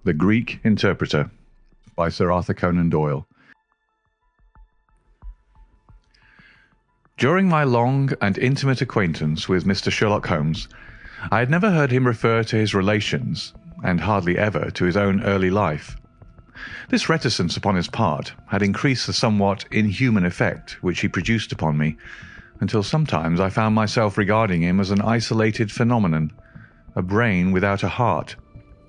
The Greek Interpreter by Sir Arthur Conan Doyle. During my long and intimate acquaintance with Mr. Sherlock Holmes, I had never heard him refer to his relations, and hardly ever to his own early life. This reticence upon his part had increased the somewhat inhuman effect which he produced upon me, until sometimes I found myself regarding him as an isolated phenomenon, a brain without a heart,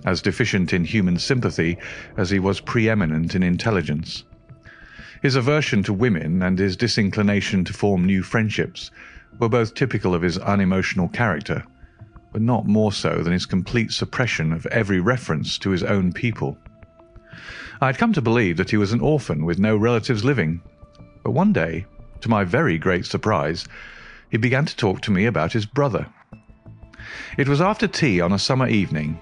as deficient in human sympathy as he was preeminent in intelligence. His aversion to women and his disinclination to form new friendships were both typical of his unemotional character, but not more so than his complete suppression of every reference to his own people. I had come to believe that he was an orphan with no relatives living, but one day, to my very great surprise, he began to talk to me about his brother. It was after tea on a summer evening,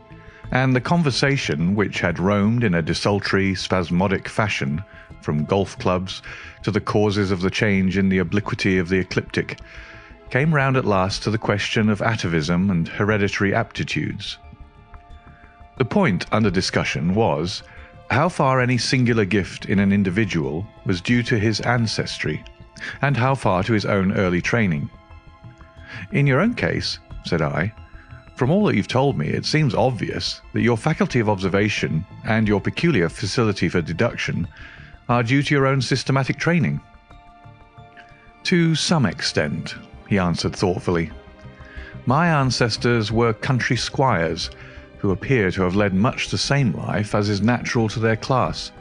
and the conversation, which had roamed in a desultory, spasmodic fashion from golf clubs to the causes of the change in the obliquity of the ecliptic, came round at last to the question of atavism and hereditary aptitudes. The point under discussion was how far any singular gift in an individual was due to his ancestry, and how far to his own early training. "In your own case," said I, "from all that you've told me, it seems obvious that your faculty of observation and your peculiar facility for deduction are due to your own systematic training." "To some extent," he answered thoughtfully. "My ancestors were country squires, who appear to have led much the same life as is natural to their class.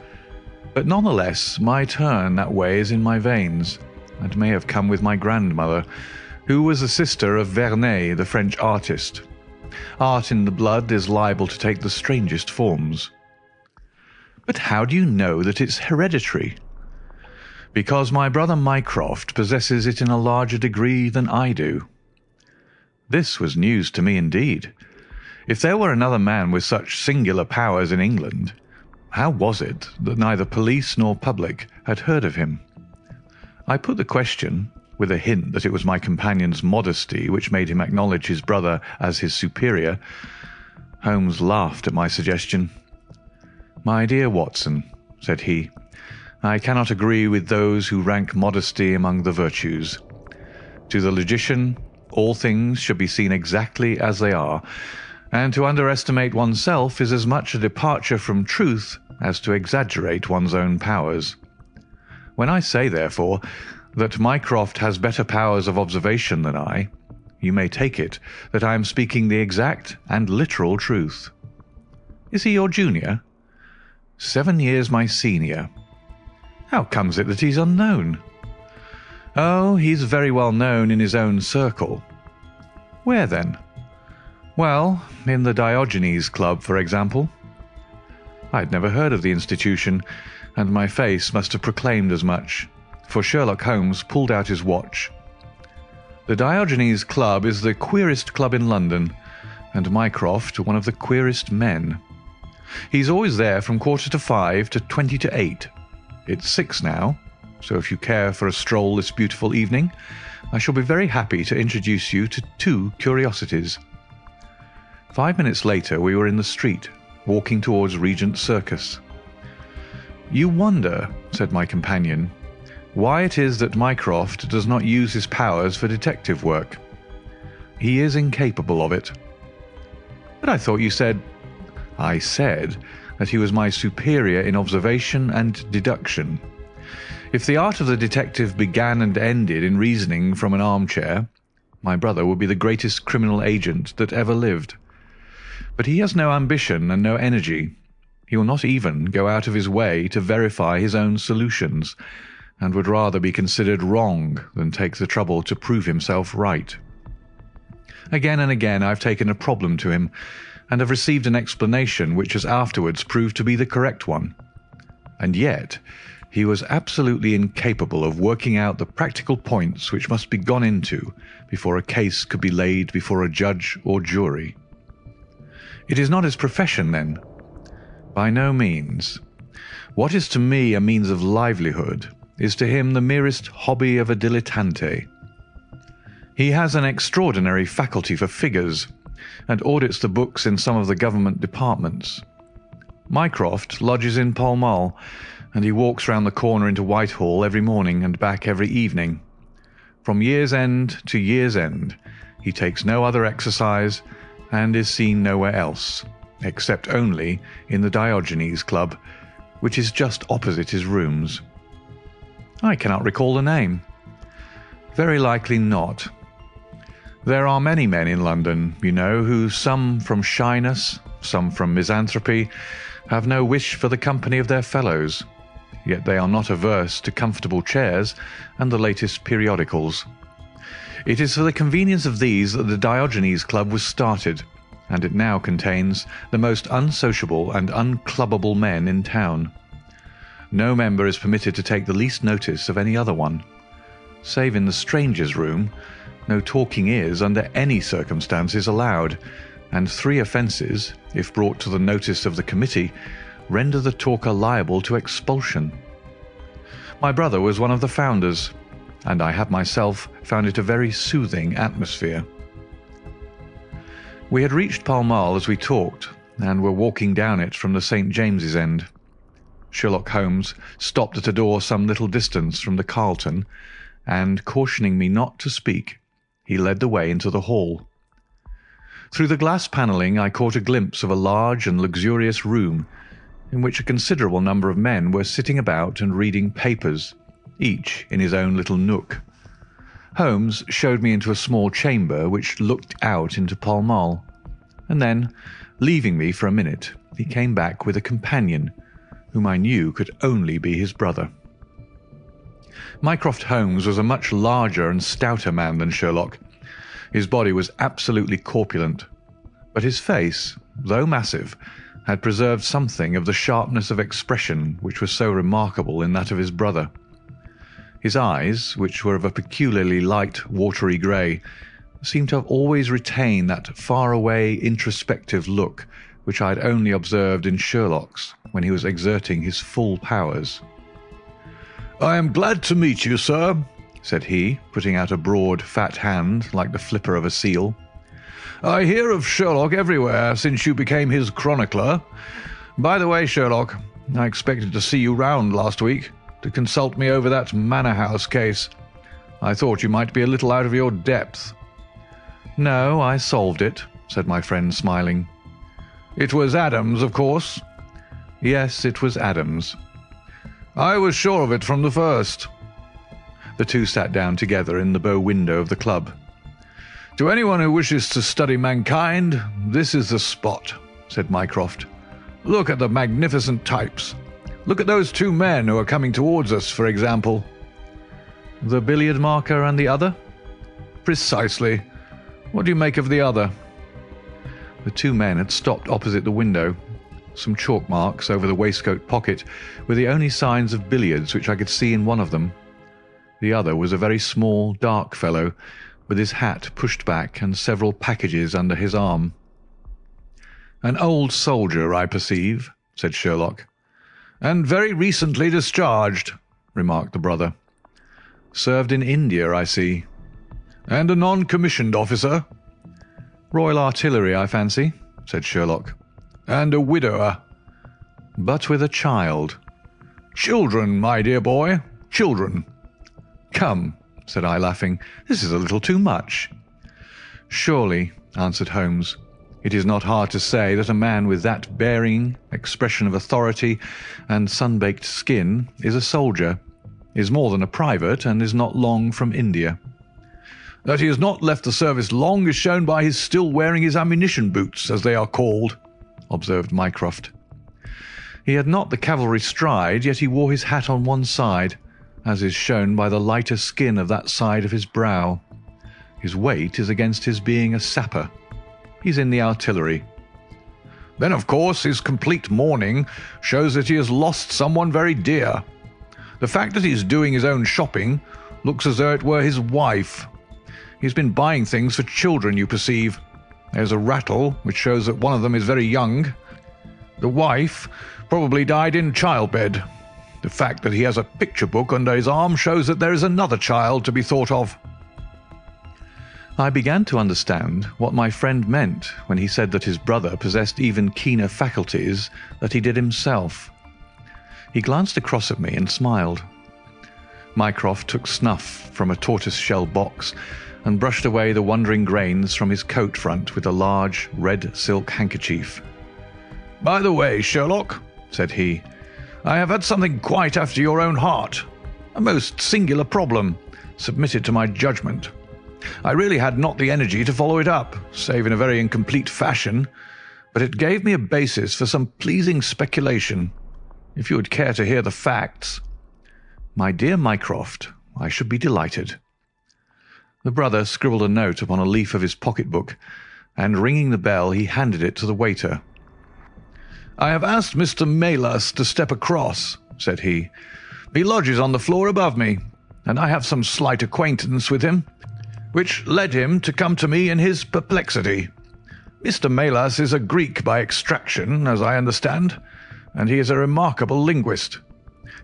But nonetheless, my turn that way is in my veins, and may have come with my grandmother, who was the sister of Vernet, the French artist. Art in the blood is liable to take the strangest forms." "But how do you know that it's hereditary?" "Because my brother Mycroft possesses it in a larger degree than I do." This was news to me indeed. If there were another man with such singular powers in England, how was it that neither police nor public had heard of him? I put the question, with a hint that it was my companion's modesty which made him acknowledge his brother as his superior. Holmes laughed at my suggestion. "My dear Watson," said he, "I cannot agree with those who rank modesty among the virtues. To the logician, all things should be seen exactly as they are, and to underestimate oneself is as much a departure from truth as to exaggerate one's own powers. When I say, therefore, that Mycroft has better powers of observation than I, you may take it that I am speaking the exact and literal truth." "Is he your junior?" "7 years my senior." "How comes it that he's unknown?" "Oh, he's very well known in his own circle." "Where then?" "Well, in the Diogenes Club, for example." I had never heard of the institution, and my face must have proclaimed as much, for Sherlock Holmes pulled out his watch. "The Diogenes Club is the queerest club in London, and Mycroft one of the queerest men. He's always there from 5:15 to 8:20. It's 6 now, so if you care for a stroll this beautiful evening, I shall be very happy to introduce you to 2 curiosities." 5 minutes later we were in the street, walking towards Regent Circus. "You wonder," said my companion, "why it is that Mycroft does not use his powers for detective work. He is incapable of it." "But I thought you said—" "I said that he was my superior in observation and deduction. If the art of the detective began and ended in reasoning from an armchair, my brother would be the greatest criminal agent that ever lived. But he has no ambition and no energy. He will not even go out of his way to verify his own solutions, and would rather be considered wrong than take the trouble to prove himself right. Again and again I have taken a problem to him, and have received an explanation which has afterwards proved to be the correct one. And yet he was absolutely incapable of working out the practical points which must be gone into before a case could be laid before a judge or jury." "It is not his profession, then?" "By no means. What is to me a means of livelihood is to him the merest hobby of a dilettante. He has an extraordinary faculty for figures, and audits the books in some of the government departments. Mycroft lodges in Pall Mall, and he walks round the corner into Whitehall every morning and back every evening. From year's end to year's end, he takes no other exercise and is seen nowhere else, except only in the Diogenes Club, which is just opposite his rooms. I cannot recall the name. Very likely not. There are many men in London, you know, who, some from shyness, some from misanthropy, have no wish for the company of their fellows, yet they are not averse to comfortable chairs and the latest periodicals. It is for the convenience of these that the Diogenes Club was started, and it now contains the most unsociable and unclubbable men in town. No member is permitted to take the least notice of any other one. Save in the strangers' room, no talking is, under any circumstances, allowed, and 3 offences, if brought to the notice of the committee, render the talker liable to expulsion. My brother was one of the founders, and I have myself found it a very soothing atmosphere. We had reached Pall Mall as we talked, and were walking down it from the St. James's end. Sherlock Holmes stopped at a door some little distance from the Carlton, and, cautioning me not to speak, he led the way into the hall. Through the glass panelling I caught a glimpse of a large and luxurious room, in which a considerable number of men were sitting about and reading papers, each in his own little nook. Holmes showed me into a small chamber which looked out into Pall Mall, and then, leaving me for a minute, he came back with a companion, whom I knew could only be his brother. Mycroft Holmes was a much larger and stouter man than Sherlock. His body was absolutely corpulent, but his face, though massive, had preserved something of the sharpness of expression which was so remarkable in that of his brother. His eyes, which were of a peculiarly light, watery grey, seemed to have always retained that far-away, introspective look which I had only observed in Sherlock's when he was exerting his full powers. "I am glad to meet you, sir," said he, putting out a broad, fat hand like the flipper of a seal. "I hear of Sherlock everywhere since you became his chronicler. By the way, Sherlock, I expected to see you round last week to consult me over that Manor House case. I thought you might be a little out of your depth." "No, I solved it," said my friend, smiling. "It was Adams, of course?" "Yes, it was Adams." "I was sure of it from the first." The two sat down together in the bow window of the club. "To anyone who wishes to study mankind, this is the spot," said Mycroft. "Look at the magnificent types. Look at those 2 men who are coming towards us, for example." "The billiard marker and the other?" "Precisely. What do you make of the other?" The 2 men had stopped opposite the window. Some chalk marks over the waistcoat pocket were the only signs of billiards which I could see in one of them. The other was a very small, dark fellow, with his hat pushed back and several packages under his arm. "An old soldier, I perceive," said Sherlock. "And very recently discharged," remarked the brother. "Served in India, I see." "And a non-commissioned officer?" "Royal Artillery, I fancy," said Sherlock. "And a widower?" "But with a child." "Children, my dear boy, children." "Come," said I, laughing, "this is a little too much." "Surely," answered Holmes, "it is not hard to say that a man with that bearing, expression of authority, and sun-baked skin is a soldier, is more than a private, and is not long from India." "That he has not left the service long is shown by his still wearing his ammunition boots, as they are called," observed Mycroft. "He had not the cavalry stride, yet he wore his hat on one side, as is shown by the lighter skin of that side of his brow. His weight is against his being a sapper. He's in the artillery." "Then, of course, his complete mourning shows that he has lost someone very dear. The fact that he's doing his own shopping looks as though it were his wife. He's been buying things for children, you perceive. There's a rattle, which shows that one of them is very young. The wife probably died in childbed. The fact that he has a picture book under his arm shows that there is another child to be thought of." I began to understand what my friend meant when he said that his brother possessed even keener faculties than he did himself. He glanced across at me and smiled. Mycroft took snuff from a tortoise-shell box and brushed away the wandering grains from his coat front with a large red silk handkerchief. "By the way, Sherlock," said he, "I have had something quite after your own heart. A most singular problem, submitted to my judgment. I really had not the energy to follow it up, save in a very incomplete fashion, but it gave me a basis for some pleasing speculation. If you would care to hear the facts—" "My dear Mycroft, I should be delighted." The brother scribbled a note upon a leaf of his pocket-book, and ringing the bell, he handed it to the waiter. "I have asked Mr. Maylas to step across," said he. "He lodges on the floor above me, and I have some slight acquaintance with him, which led him to come to me in his perplexity. Mr. Maylas is a Greek by extraction, as I understand, and he is a remarkable linguist.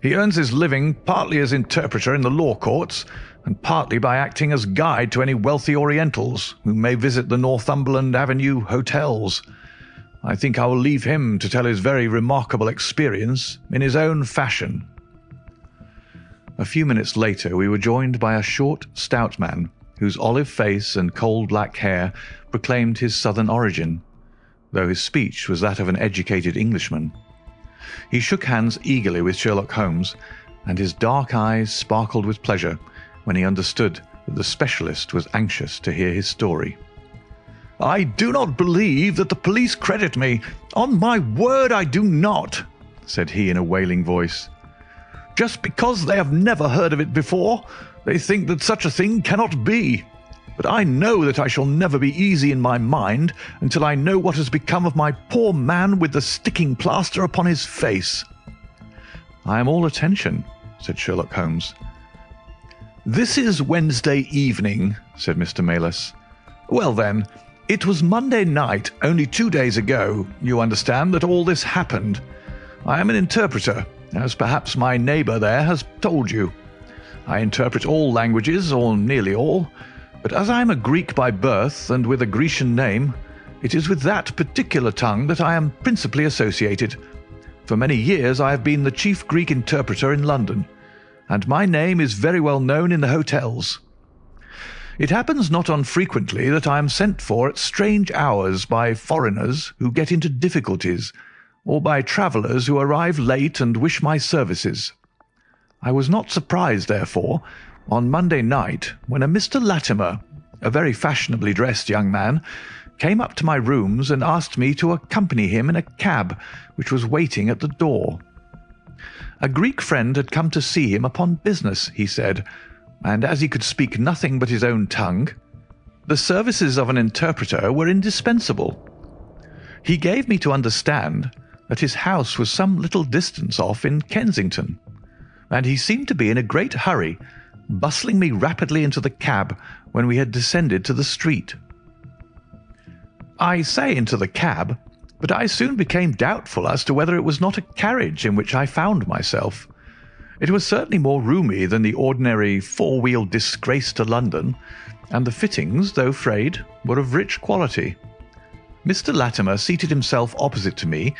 He earns his living partly as interpreter in the law courts, and partly by acting as guide to any wealthy Orientals who may visit the Northumberland Avenue hotels. I think I will leave him to tell his very remarkable experience in his own fashion." A few minutes later we were joined by a short, stout man, whose olive face and coal black hair proclaimed his southern origin, though his speech was that of an educated Englishman. He shook hands eagerly with Sherlock Holmes, and his dark eyes sparkled with pleasure when he understood that the specialist was anxious to hear his story. "I do not believe that the police credit me. On my word, I do not," said he in a wailing voice. "Just because they have never heard of it before, they think that such a thing cannot be. But I know that I shall never be easy in my mind until I know what has become of my poor man with the sticking plaster upon his face." "I am all attention," said Sherlock Holmes. "This is Wednesday evening," said Mr. Maylas. "Well then, it was Monday night, only 2 days ago, you understand, that all this happened. I am an interpreter, as perhaps my neighbour there has told you. I interpret all languages, or nearly all, but as I am a Greek by birth and with a Grecian name, it is with that particular tongue that I am principally associated. For many years I have been the chief Greek interpreter in London, and my name is very well known in the hotels. It happens not unfrequently that I am sent for at strange hours by foreigners who get into difficulties, or by travellers who arrive late and wish my services. I was not surprised, therefore, on Monday night when a Mr. Latimer, a very fashionably dressed young man, came up to my rooms and asked me to accompany him in a cab which was waiting at the door. A Greek friend had come to see him upon business, he said, and as he could speak nothing but his own tongue, the services of an interpreter were indispensable. He gave me to understand that his house was some little distance off in Kensington, and he seemed to be in a great hurry, bustling me rapidly into the cab when we had descended to the street. I say into the cab, but I soon became doubtful as to whether it was not a carriage in which I found myself. It was certainly more roomy than the ordinary four-wheel disgrace to London, and the fittings, though frayed, were of rich quality. Mr. Latimer seated himself opposite to me,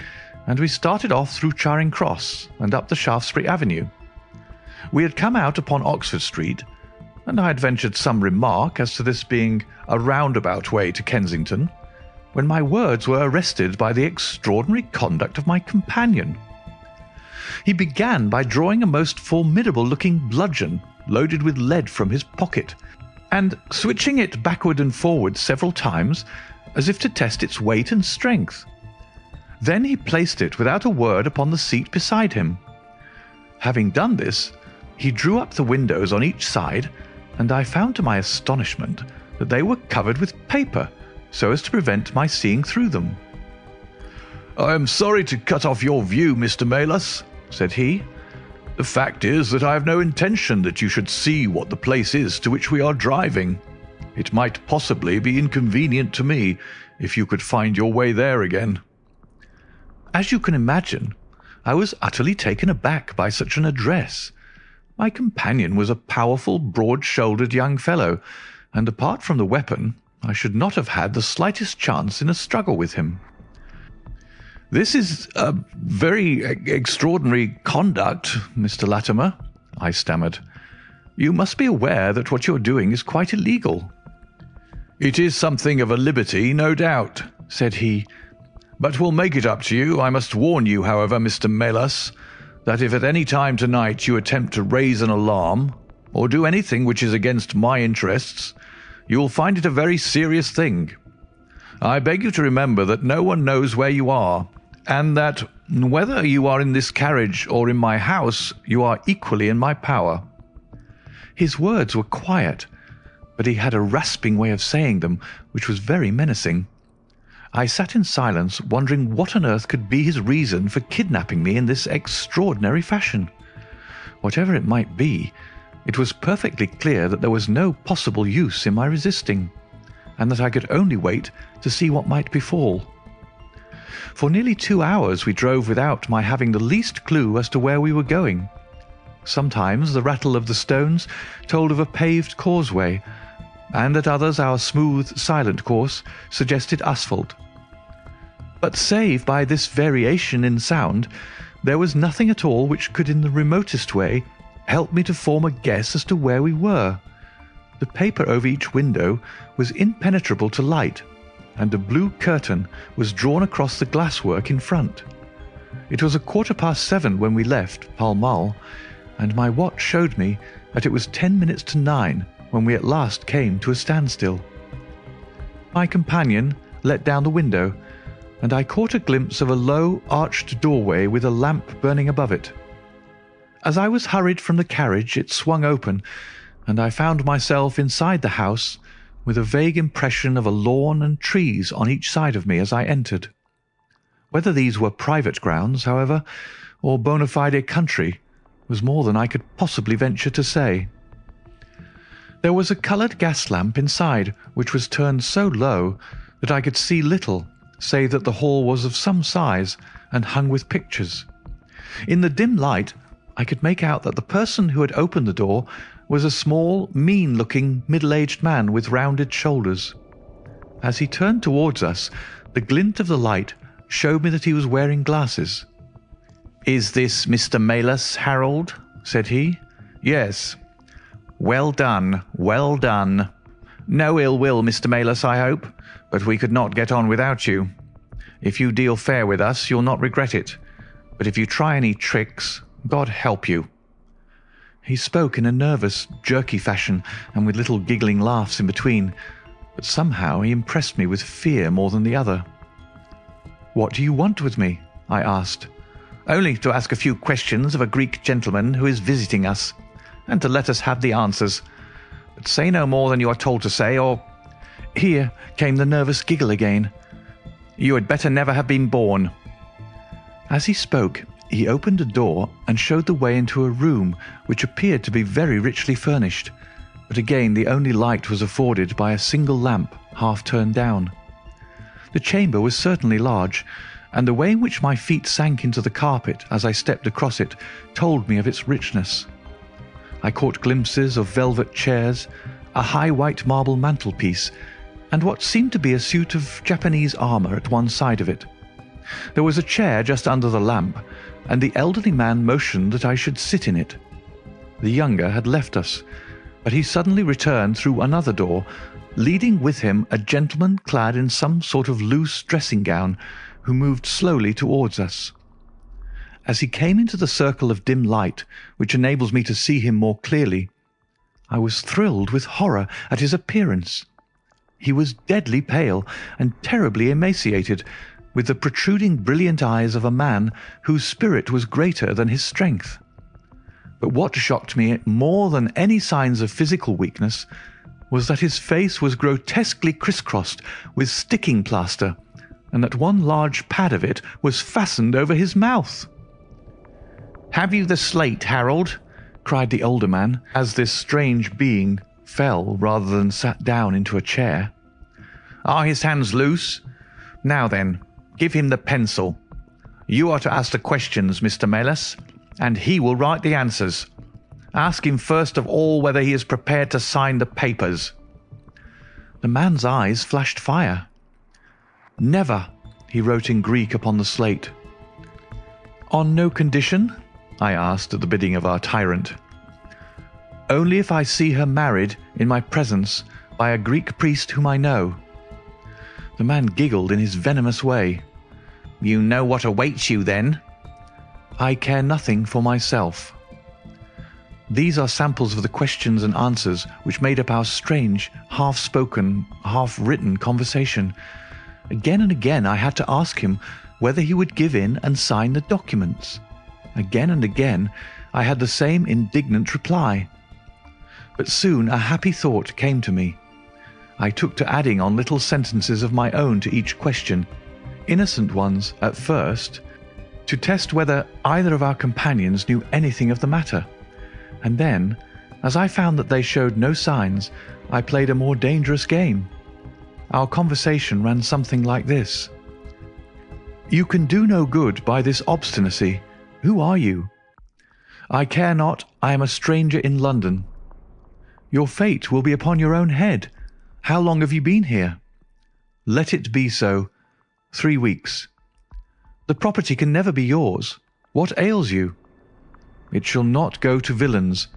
and we started off through Charing Cross and up the Shaftesbury Avenue. We had come out upon Oxford Street, and I had ventured some remark as to this being a roundabout way to Kensington, when my words were arrested by the extraordinary conduct of my companion. He began by drawing a most formidable-looking bludgeon loaded with lead from his pocket, and switching it backward and forward several times as if to test its weight and strength. Then he placed it without a word upon the seat beside him. Having done this, he drew up the windows on each side, and I found to my astonishment that they were covered with paper, so as to prevent my seeing through them. "I am sorry to cut off your view, Mr. Maylas," said he. "The fact is that I have no intention that you should see what the place is to which we are driving. It might possibly be inconvenient to me if you could find your way there again." As you can imagine, I was utterly taken aback by such an address. My companion was a powerful, broad-shouldered young fellow, and apart from the weapon, I should not have had the slightest chance in a struggle with him. "This is a very extraordinary conduct, Mr. Latimer," I stammered. "You must be aware that what you are doing is quite illegal." "It is something of a liberty, no doubt," said he, "but we'll make it up to you. I must warn you, however, Mr. Melas, that if at any time tonight you attempt to raise an alarm or do anything which is against my interests, you will find it a very serious thing. I beg you to remember that no one knows where you are, and that whether you are in this carriage or in my house, you are equally in my power." His words were quiet, but he had a rasping way of saying them which was very menacing. I sat in silence, wondering what on earth could be his reason for kidnapping me in this extraordinary fashion. Whatever it might be, it was perfectly clear that there was no possible use in my resisting, and that I could only wait to see what might befall. For nearly 2 hours we drove without my having the least clue as to where we were going. Sometimes the rattle of the stones told of a paved causeway, and at others our smooth, silent course suggested asphalt. But save by this variation in sound, there was nothing at all which could in the remotest way help me to form a guess as to where we were. The paper over each window was impenetrable to light, and a blue curtain was drawn across the glasswork in front. It was 7:15 when we left Pall Mall, and my watch showed me that it was 10 minutes to 9 when we at last came to a standstill. My companion let down the window, and I caught a glimpse of a low, arched doorway with a lamp burning above it. As I was hurried from the carriage, it swung open, and I found myself inside the house with a vague impression of a lawn and trees on each side of me as I entered. Whether these were private grounds, however, or bona fide country, was more than I could possibly venture to say. There was a coloured gas lamp inside, which was turned so low that I could see little, save that the hall was of some size and hung with pictures. In the dim light, I could make out that the person who had opened the door was a small, mean-looking, middle-aged man with rounded shoulders. As he turned towards us, the glint of the light showed me that he was wearing glasses. "Is this Mr. Melas, Harold?" said he. "Yes." "Well done, well done. No ill will, Mr. Melas, I hope, but we could not get on without you. If you deal fair with us, you'll not regret it, but if you try any tricks, God help you." He spoke in a nervous, jerky fashion, and with little giggling laughs in between, but somehow he impressed me with fear more than the other. "What do you want with me?" I asked. "Only to ask a few questions of a Greek gentleman who is visiting us, and to let us have the answers. But say no more than you are told to say, or—" Here came the nervous giggle again. "You had better never have been born." As he spoke, he opened a door and showed the way into a room which appeared to be very richly furnished, but again the only light was afforded by a single lamp half turned down. The chamber was certainly large, and the way in which my feet sank into the carpet as I stepped across it told me of its richness. I caught glimpses of velvet chairs, a high white marble mantelpiece, and what seemed to be a suit of Japanese armour at one side of it. There was a chair just under the lamp, and the elderly man motioned that I should sit in it. The younger had left us, but he suddenly returned through another door, leading with him a gentleman clad in some sort of loose dressing gown, who moved slowly towards us. As he came into the circle of dim light, which enables me to see him more clearly, I was thrilled with horror at his appearance. He was deadly pale and terribly emaciated, with the protruding brilliant eyes of a man whose spirit was greater than his strength. But what shocked me more than any signs of physical weakness was that his face was grotesquely crisscrossed with sticking plaster, and that one large pad of it was fastened over his mouth. "Have you the slate, Harold?" cried the older man, as this strange being fell rather than sat down into a chair. "Are his hands loose? Now then, give him the pencil. You are to ask the questions, Mr. Melas, and he will write the answers. Ask him first of all whether he is prepared to sign the papers." The man's eyes flashed fire. "Never," he wrote in Greek upon the slate. "On no condition?" I asked at the bidding of our tyrant. "Only if I see her married in my presence by a Greek priest whom I know." The man giggled in his venomous way. "You know what awaits you, then?" "I care nothing for myself." These are samples of the questions and answers which made up our strange, half-spoken, half-written conversation. Again and again I had to ask him whether he would give in and sign the documents. Again and again I had the same indignant reply. But soon a happy thought came to me. I took to adding on little sentences of my own to each question, innocent ones at first, to test whether either of our companions knew anything of the matter. And then, as I found that they showed no signs, I played a more dangerous game. Our conversation ran something like this. "You can do no good by this obstinacy. Who are you?" "I care not. I am a stranger in London." "Your fate will be upon your own head. How long have you been here?" "Let it be so. 3 weeks." "The property can never be yours. What ails you?" "It shall not go to villains.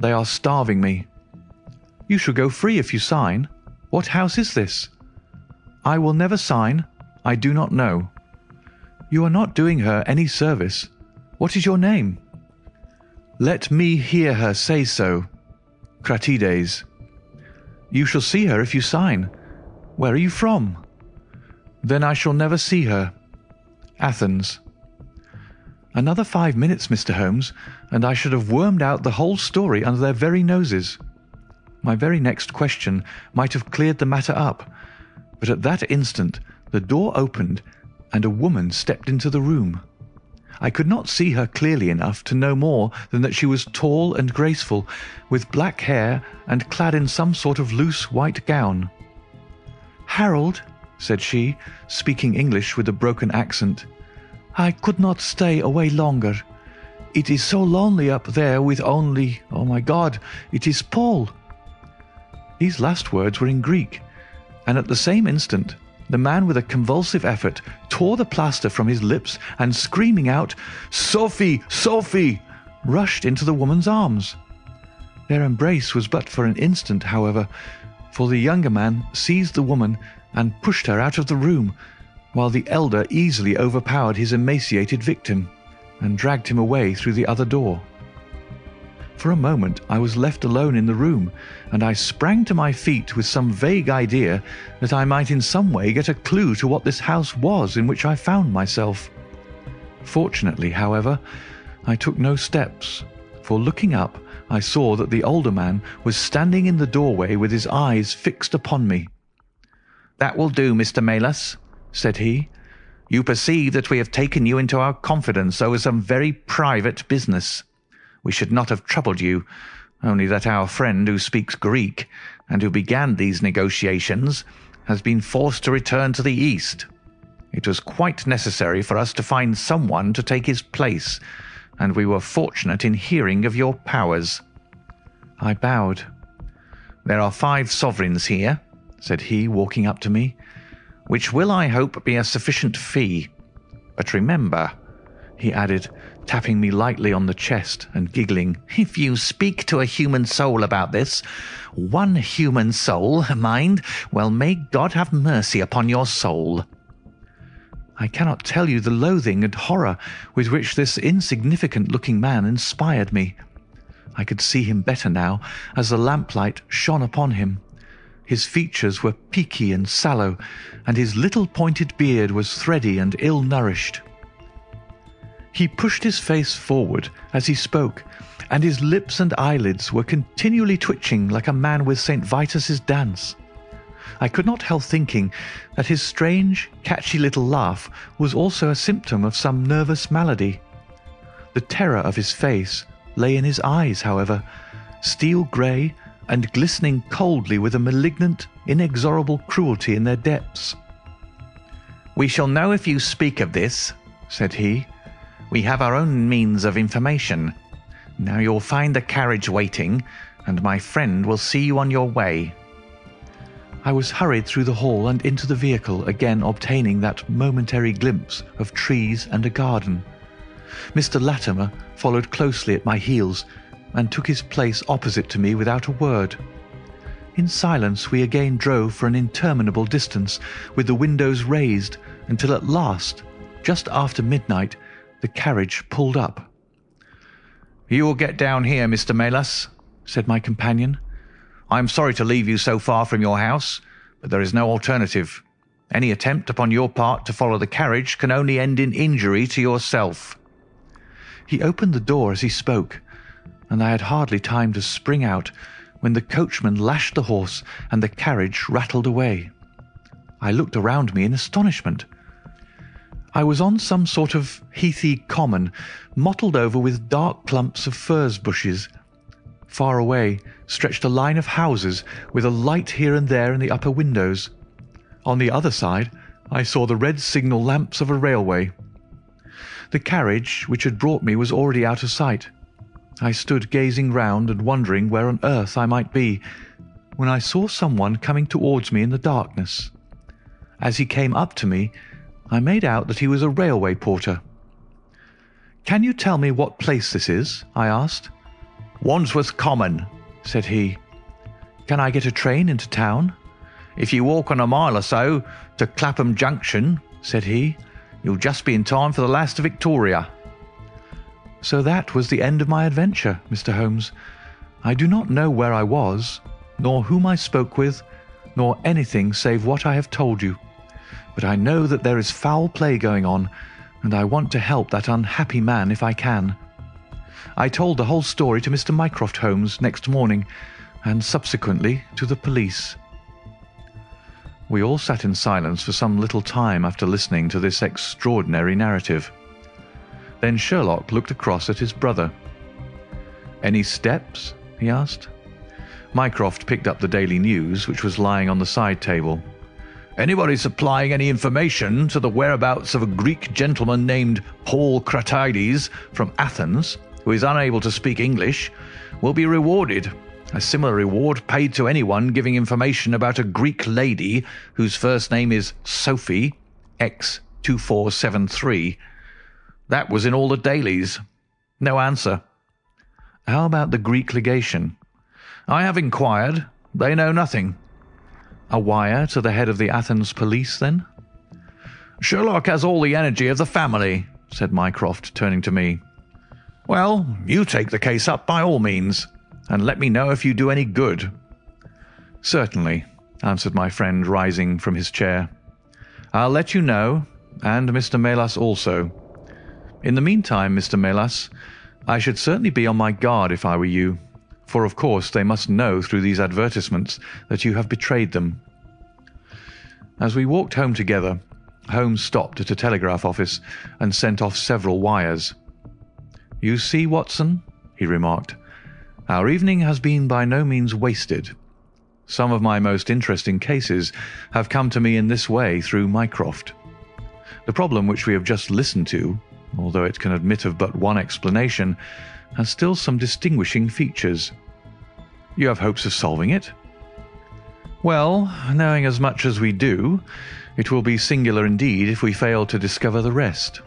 They are starving me." "You shall go free if you sign. What house is this?" "I will never sign. I do not know." "You are not doing her any service. What is your name?" "Let me hear her say so." "Cratides." "You shall see her if you sign. Where are you from?" "Then I shall never see her." "Athens." Another 5 minutes, Mr. Holmes, and I should have wormed out the whole story under their very noses. My very next question might have cleared the matter up, but at that instant the door opened and a woman stepped into the room. I could not see her clearly enough to know more than that she was tall and graceful, with black hair and clad in some sort of loose white gown. "Harold," said she, speaking English with a broken accent, "I could not stay away longer. It is so lonely up there with only, oh my God, it is Paul." These last words were in Greek, and at the same instant the man with a convulsive effort tore the plaster from his lips and, screaming out, "Sophie, Sophie!" rushed into the woman's arms. Their embrace was but for an instant, however, for the younger man seized the woman and pushed her out of the room, while the elder easily overpowered his emaciated victim and dragged him away through the other door. For a moment I was left alone in the room, and I sprang to my feet with some vague idea that I might in some way get a clue to what this house was in which I found myself. Fortunately, however, I took no steps, for looking up I saw that the older man was standing in the doorway with his eyes fixed upon me. "That will do, Mr. Melas," said he. "You perceive that we have taken you into our confidence over some very private business. We should not have troubled you, only that our friend who speaks Greek, and who began these negotiations, has been forced to return to the East. It was quite necessary for us to find someone to take his place, and we were fortunate in hearing of your powers." I bowed. "There are 5 sovereigns here," said he, walking up to me, "which will, I hope, be a sufficient fee. But remember," he added, tapping me lightly on the chest and giggling, "if you speak to a human soul about this, one human soul, mind, well, may God have mercy upon your soul." I cannot tell you the loathing and horror with which this insignificant-looking man inspired me. I could see him better now, as the lamplight shone upon him. His features were peaky and sallow, and his little pointed beard was thready and ill-nourished. He pushed his face forward as he spoke, and his lips and eyelids were continually twitching like a man with St. Vitus's dance. I could not help thinking that his strange, catchy little laugh was also a symptom of some nervous malady. The terror of his face lay in his eyes, however, steel grey and glistening coldly with a malignant, inexorable cruelty in their depths. "We shall know if you speak of this," said he. "We have our own means of information. Now you'll find the carriage waiting, and my friend will see you on your way." I was hurried through the hall and into the vehicle, again obtaining that momentary glimpse of trees and a garden. Mr. Latimer followed closely at my heels and took his place opposite to me without a word. In silence we again drove for an interminable distance, with the windows raised, until at last, just after midnight, the carriage pulled up. "You will get down here, Mr. Melas," said my companion. "I am sorry to leave you so far from your house, but there is no alternative. Any attempt upon your part to follow the carriage can only end in injury to yourself." He opened the door as he spoke, and I had hardly time to spring out when the coachman lashed the horse and the carriage rattled away. I looked around me in astonishment. I was on some sort of heathy common, mottled over with dark clumps of furze bushes. Far away stretched a line of houses with a light here and there in the upper windows. On the other side I saw the red signal lamps of a railway. The carriage which had brought me was already out of sight. I stood gazing round and wondering where on earth I might be, when I saw someone coming towards me in the darkness. As he came up to me, I made out that he was a railway porter. "Can you tell me what place this is?" I asked. "Wandsworth Common," said he. "Can I get a train into town?" "If you walk on a mile or so to Clapham Junction," said he, "you'll just be in time for the last Victoria." So that was the end of my adventure, Mr. Holmes. I do not know where I was, nor whom I spoke with, nor anything save what I have told you. But I know that there is foul play going on, and I want to help that unhappy man if I can. I told the whole story to Mr. Mycroft Holmes next morning, and subsequently to the police. We all sat in silence for some little time after listening to this extraordinary narrative. Then Sherlock looked across at his brother. "Any steps?" he asked. Mycroft picked up the Daily News, which was lying on the side table. "Anybody supplying any information to the whereabouts of a Greek gentleman named Paul Kratides from Athens, who is unable to speak English, will be rewarded. A similar reward paid to anyone giving information about a Greek lady whose first name is Sophie, X2473. That was in all the dailies. No answer." "How about the Greek legation?" "I have inquired. They know nothing." "A wire to the head of the Athens police, then?" "Sherlock has all the energy of the family," said Mycroft, turning to me. "Well, you take the case up by all means, and let me know if you do any good." "Certainly," answered my friend, rising from his chair. "I'll let you know, and Mr. Melas also. In the meantime, Mr. Melas, I should certainly be on my guard if I were you, for of course they must know through these advertisements that you have betrayed them." As we walked home together, Holmes stopped at a telegraph office and sent off several wires. "You see, Watson," he remarked, "our evening has been by no means wasted. Some of my most interesting cases have come to me in this way through Mycroft. The problem which we have just listened to, although it can admit of but one explanation, has still some distinguishing features. You have hopes of solving it? Well, knowing as much as we do, it will be singular indeed if we fail to discover the rest.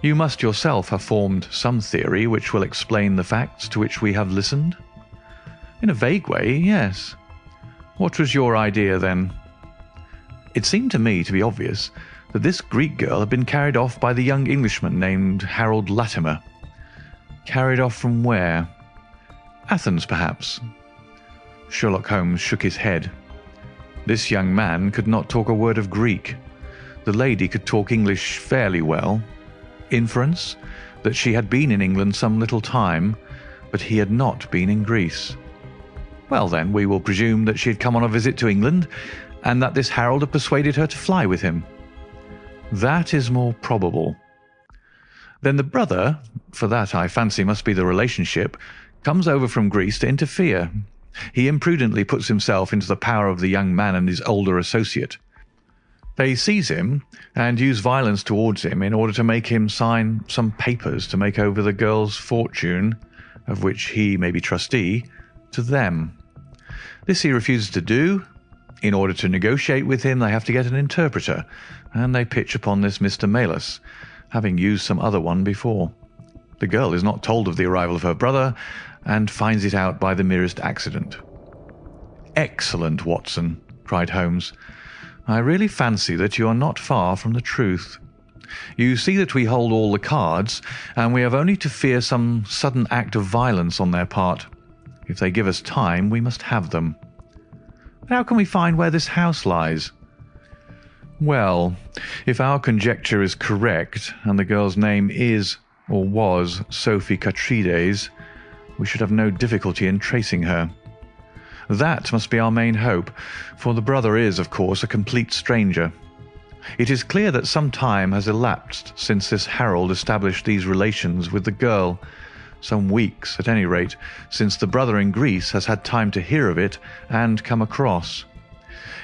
You must yourself have formed some theory which will explain the facts to which we have listened?" "In a vague way, yes." "What was your idea, then?" "It seemed to me to be obvious that this Greek girl had been carried off by the young Englishman named Harold Latimer." "Carried off from where?" "Athens, perhaps." Sherlock Holmes shook his head. This young man could not talk a word of Greek. The lady could talk English fairly well. Inference, that she had been in England some little time, but he had not been in Greece. Well, then, we will presume that she had come on a visit to England, and that this Harold had persuaded her to fly with him. That is more probable. Then the brother, for that I fancy must be the relationship, comes over from Greece to interfere. He imprudently puts himself into the power of the young man and his older associate. They seize him and use violence towards him in order to make him sign some papers to make over the girl's fortune, of which he may be trustee, to them. This he refuses to do, In order to negotiate with him, they have to get an interpreter, and they pitch upon this Mr. Malus, having used some other one before. The girl is not told of the arrival of her brother, and finds it out by the merest accident. "Excellent, Watson," cried Holmes. "I really fancy that you are not far from the truth. You see that we hold all the cards, and we have only to fear some sudden act of violence on their part. If they give us time, we must have them. But how can we find where this house lies?" "Well, if our conjecture is correct, and the girl's name is or was Sophie Catrides, we should have no difficulty in tracing her. That must be our main hope, for the brother is, of course, a complete stranger. It is clear that some time has elapsed since this Harold established these relations with the girl, some weeks, at any rate, since the brother in Greece has had time to hear of it and come across.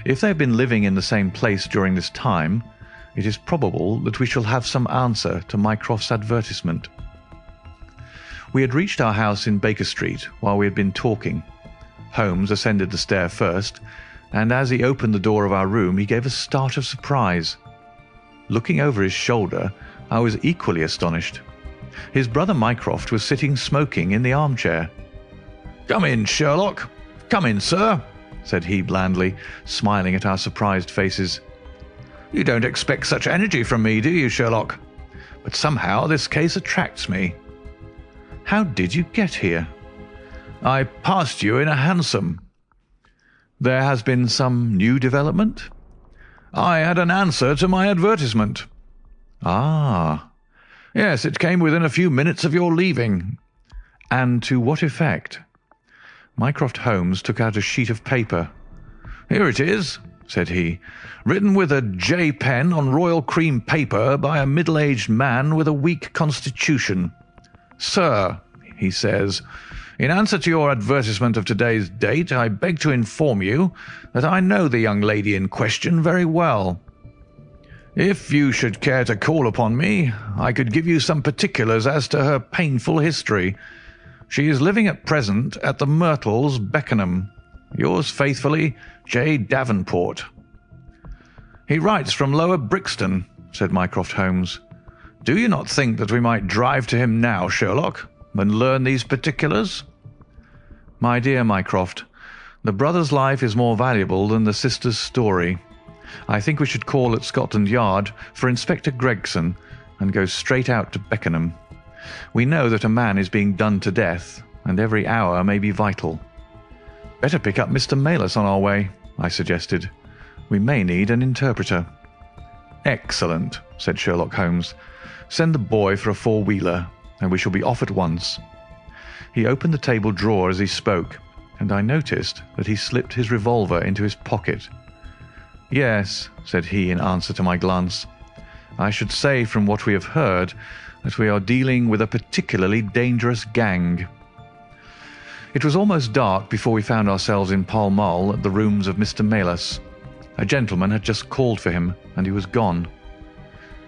If they have been living in the same place during this time, it is probable that we shall have some answer to Mycroft's advertisement." We had reached our house in Baker Street while we had been talking. Holmes ascended the stair first, and as he opened the door of our room he gave a start of surprise. Looking over his shoulder, I was equally astonished. His brother Mycroft was sitting smoking in the armchair. "Come in, Sherlock. Come in, sir," said he blandly, smiling at our surprised faces. "You don't expect such energy from me, do you, Sherlock? But somehow this case attracts me." "How did you get here?" "I passed you in a hansom." "There has been some new development?" "I had an answer to my advertisement." "Ah." "Yes, it came within a few minutes of your leaving." "And to what effect?" Mycroft Holmes took out a sheet of paper. "Here it is," said he, "written with a J pen on royal cream paper by a middle-aged man with a weak constitution. 'Sir,' he says, 'in answer to your advertisement of today's date, I beg to inform you that I know the young lady in question very well. If you should care to call upon me, I could give you some particulars as to her painful history. She is living at present at the Myrtles, Beckenham. Yours faithfully, J. Davenport.'" "He writes from Lower Brixton," said Mycroft Holmes. "Do you not think that we might drive to him now, Sherlock, and learn these particulars?" "My dear Mycroft, the brother's life is more valuable than the sister's story. I think we should call at Scotland Yard for Inspector Gregson and go straight out to Beckenham. We know that a man is being done to death, and every hour may be vital." "Better pick up Mr. Malus on our way," I suggested. "We may need an interpreter." "Excellent," said Sherlock Holmes. "Send the boy for a four-wheeler, and we shall be off at once." He opened the table drawer as he spoke, and I noticed that he slipped his revolver into his pocket. "Yes," said he in answer to my glance, "I should say from what we have heard that we are dealing with a particularly dangerous gang." It was almost dark before we found ourselves in Pall Mall at the rooms of Mr. Malus. A gentleman had just called for him, and he was gone.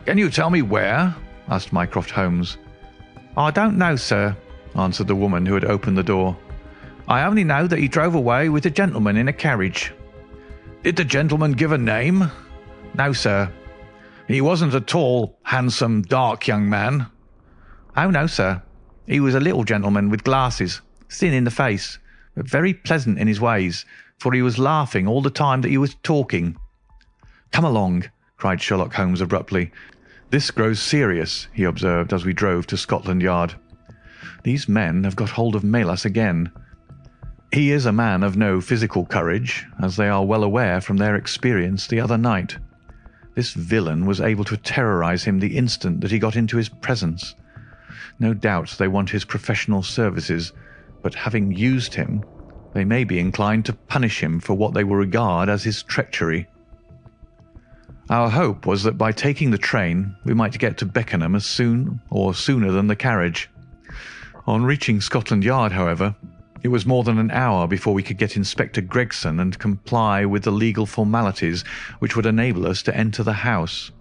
"Can you tell me where?" asked Mycroft Holmes. "I don't know, sir," answered the woman who had opened the door. "I only know that he drove away with a gentleman in a carriage." "Did the gentleman give a name?" "No, sir." "He wasn't a tall, handsome, dark young man?" "Oh, no, sir. He was a little gentleman with glasses, thin in the face, but very pleasant in his ways, for he was laughing all the time that he was talking." "Come along," cried Sherlock Holmes abruptly. "This grows serious," he observed as we drove to Scotland Yard. "These men have got hold of Malus again. He is a man of no physical courage, as they are well aware from their experience the other night. This villain was able to terrorize him the instant that he got into his presence. No doubt they want his professional services, but having used him, they may be inclined to punish him for what they will regard as his treachery." Our hope was that by taking the train we might get to Beckenham as soon or sooner than the carriage. On reaching Scotland Yard, however, it was more than an hour before we could get Inspector Gregson and comply with the legal formalities which would enable us to enter the house.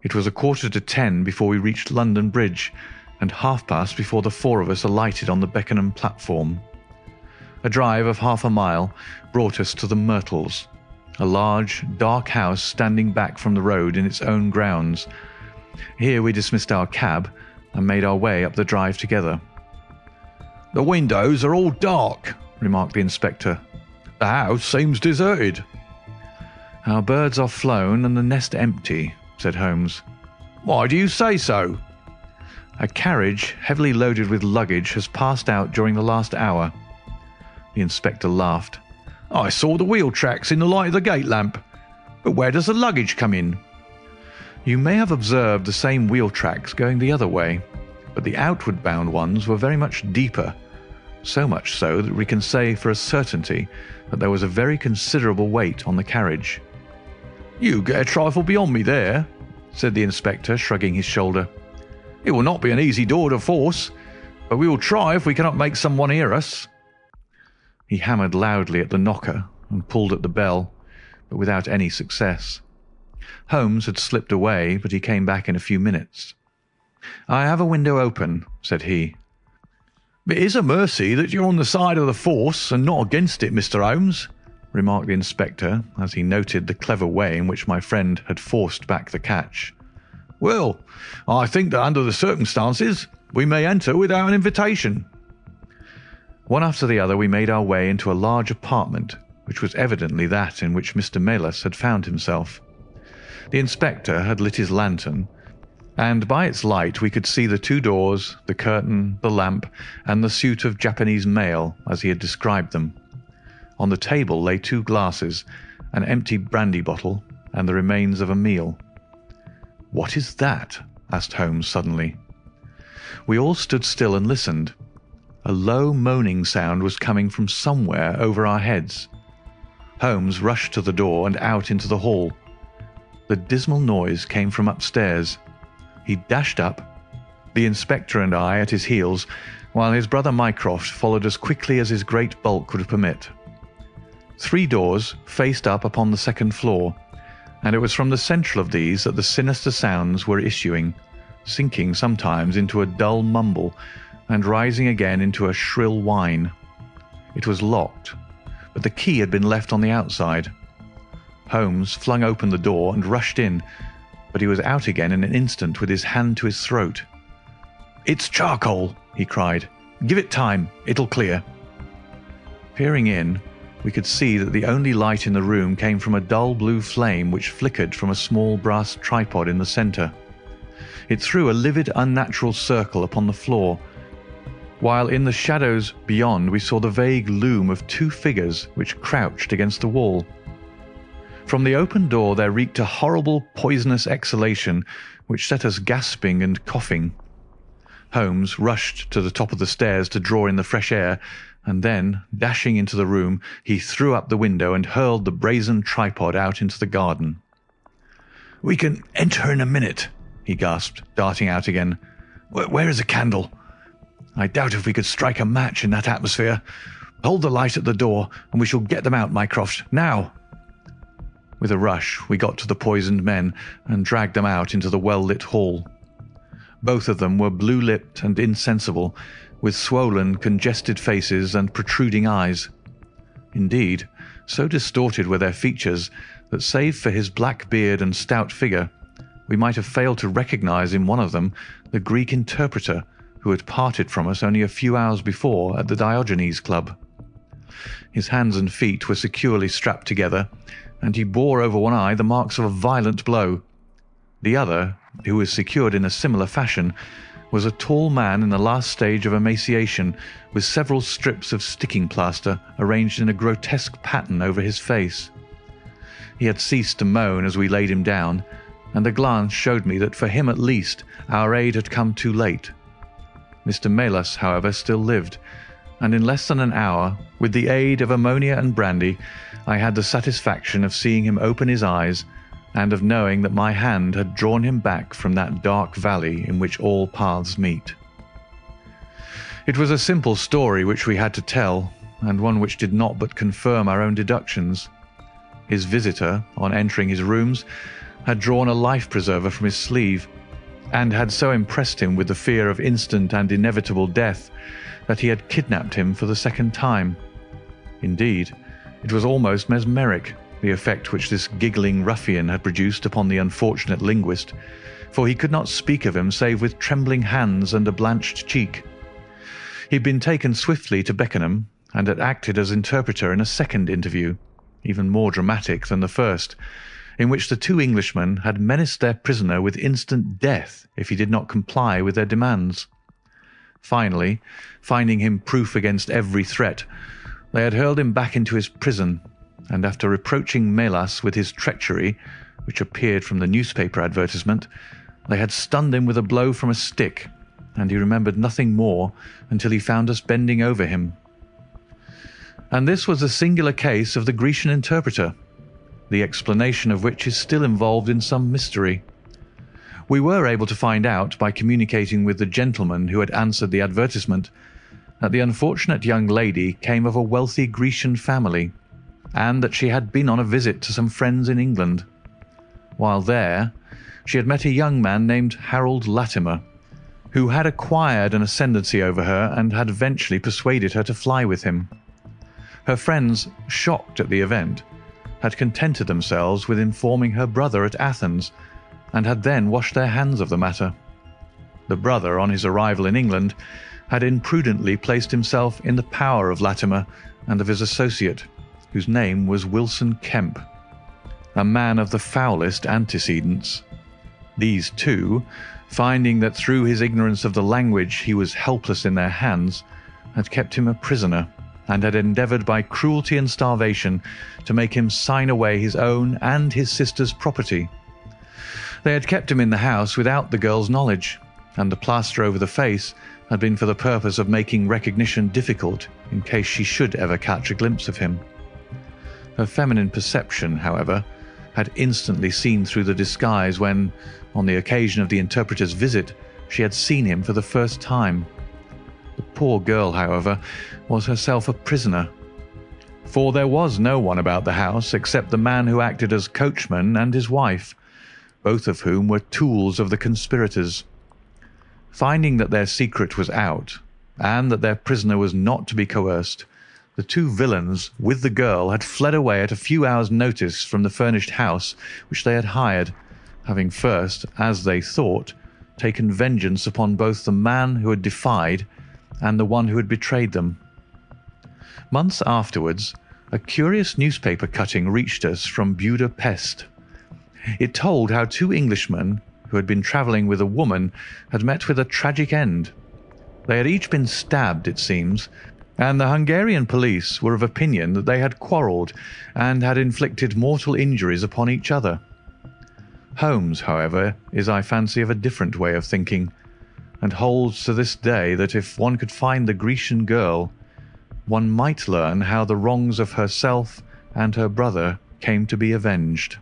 It was 9:45 before we reached London Bridge, and past before the four of us alighted on the Beckenham platform. A drive of half a mile brought us to the Myrtles. a large, dark house standing back from the road in its own grounds. Here we dismissed our cab and made our way up the drive together. "The windows are all dark," remarked the inspector. "The house seems deserted." "Our birds are flown and the nest empty," said Holmes. "Why do you say so?" "A carriage heavily loaded with luggage has passed out during the last hour." The inspector laughed. "I saw the wheel tracks in the light of the gate lamp. But where does the luggage come in?" "You may have observed the same wheel tracks going the other way, but the outward bound ones were very much deeper, so much so that we can say for a certainty that there was a very considerable weight on the carriage." "You get a trifle beyond me there," said the inspector, shrugging his shoulder. "It will not be an easy door to force, but we will try if we cannot make someone hear us." He hammered loudly at the knocker and pulled at the bell, but without any success. Holmes had slipped away, but he came back in a few minutes. "I have a window open," said he. "It is a mercy that you're on the side of the force and not against it, Mr. Holmes," remarked the inspector, as he noted the clever way in which my friend had forced back the catch. "Well, I think that under the circumstances we may enter without an invitation." One after the other we made our way into a large apartment, which was evidently that in which Mr. Melas had found himself. The inspector had lit his lantern, and by its light we could see the two doors, the curtain, the lamp, and the suit of Japanese mail as he had described them. On the table lay 2 glasses, an empty brandy bottle, and the remains of a meal. "What is that?" asked Holmes suddenly. We all stood still and listened. A low moaning sound was coming from somewhere over our heads. Holmes rushed to the door and out into the hall. The dismal noise came from upstairs. He dashed up, the inspector and I at his heels, while his brother Mycroft followed as quickly as his great bulk would permit. 3 doors faced up upon the second floor, and it was from the central of these that the sinister sounds were issuing, sinking sometimes into a dull mumble and rising again into a shrill whine. It was locked, but the key had been left on the outside. Holmes flung open the door and rushed in, but he was out again in an instant with his hand to his throat. "It's charcoal," he cried. "Give it time. It'll clear." Peering in, we could see that the only light in the room came from a dull blue flame which flickered from a small brass tripod in the centre. It threw a livid, unnatural circle upon the floor, while in the shadows beyond we saw the vague loom of 2 figures which crouched against the wall. From the open door there reeked a horrible poisonous exhalation which set us gasping and coughing. Holmes rushed to the top of the stairs to draw in the fresh air, and then, dashing into the room, he threw up the window and hurled the brazen tripod out into the garden. "We can enter in a minute," he gasped, darting out again. Where is a candle? I doubt if we could strike a match in that atmosphere. Hold the light at the door, and we shall get them out, Mycroft, now." With a rush, we got to the poisoned men and dragged them out into the well-lit hall. Both of them were blue-lipped and insensible, with swollen, congested faces and protruding eyes. Indeed, so distorted were their features that, save for his black beard and stout figure, we might have failed to recognize in one of them the Greek interpreter who had parted from us only a few hours before at the Diogenes Club. His hands and feet were securely strapped together, and he bore over one eye the marks of a violent blow. The other, who was secured in a similar fashion, was a tall man in the last stage of emaciation, with several strips of sticking plaster arranged in a grotesque pattern over his face. He had ceased to moan as we laid him down, and a glance showed me that for him at least our aid had come too late. Mr. Melas, however, still lived, and in less than an hour, with the aid of ammonia and brandy, I had the satisfaction of seeing him open his eyes and of knowing that my hand had drawn him back from that dark valley in which all paths meet. It was a simple story which we had to tell, and one which did not but confirm our own deductions. His visitor, on entering his rooms, had drawn a life-preserver from his sleeve, and had so impressed him with the fear of instant and inevitable death that he had kidnapped him for the second time. Indeed, it was almost mesmeric, the effect which this giggling ruffian had produced upon the unfortunate linguist, for he could not speak of him save with trembling hands and a blanched cheek. He had been taken swiftly to Beckenham, and had acted as interpreter in a second interview, even more dramatic than the first, in which the two Englishmen had menaced their prisoner with instant death if he did not comply with their demands. Finally, finding him proof against every threat, they had hurled him back into his prison, and after reproaching Melas with his treachery, which appeared from the newspaper advertisement, they had stunned him with a blow from a stick, and he remembered nothing more until he found us bending over him. And this was a singular case of the Grecian interpreter, the explanation of which is still involved in some mystery. We were able to find out, by communicating with the gentleman who had answered the advertisement, that the unfortunate young lady came of a wealthy Grecian family, and that she had been on a visit to some friends in England. While there, she had met a young man named Harold Latimer, who had acquired an ascendancy over her and had eventually persuaded her to fly with him. Her friends, shocked at the event, had contented themselves with informing her brother at Athens, and had then washed their hands of the matter. The brother, on his arrival in England, had imprudently placed himself in the power of Latimer and of his associate, whose name was Wilson Kemp, a man of the foulest antecedents. These two, finding that through his ignorance of the language he was helpless in their hands, had kept him a prisoner, and had endeavoured by cruelty and starvation to make him sign away his own and his sister's property. They had kept him in the house without the girl's knowledge, and the plaster over the face had been for the purpose of making recognition difficult in case she should ever catch a glimpse of him. Her feminine perception, however, had instantly seen through the disguise when, on the occasion of the interpreter's visit, she had seen him for the first time. The poor girl, however, was herself a prisoner, for there was no one about the house except the man who acted as coachman and his wife, both of whom were tools of the conspirators. Finding that their secret was out, and that their prisoner was not to be coerced, the two villains, with the girl, had fled away at a few hours' notice from the furnished house which they had hired, having first, as they thought, taken vengeance upon both the man who had defied and the one who had betrayed them. Months afterwards, a curious newspaper cutting reached us from Budapest. It told how two Englishmen, who had been travelling with a woman, had met with a tragic end. They had each been stabbed, it seems, and the Hungarian police were of opinion that they had quarrelled and had inflicted mortal injuries upon each other. Holmes, however, is, I fancy, of a different way of thinking, and holds to this day that if one could find the Grecian girl, one might learn how the wrongs of herself and her brother came to be avenged.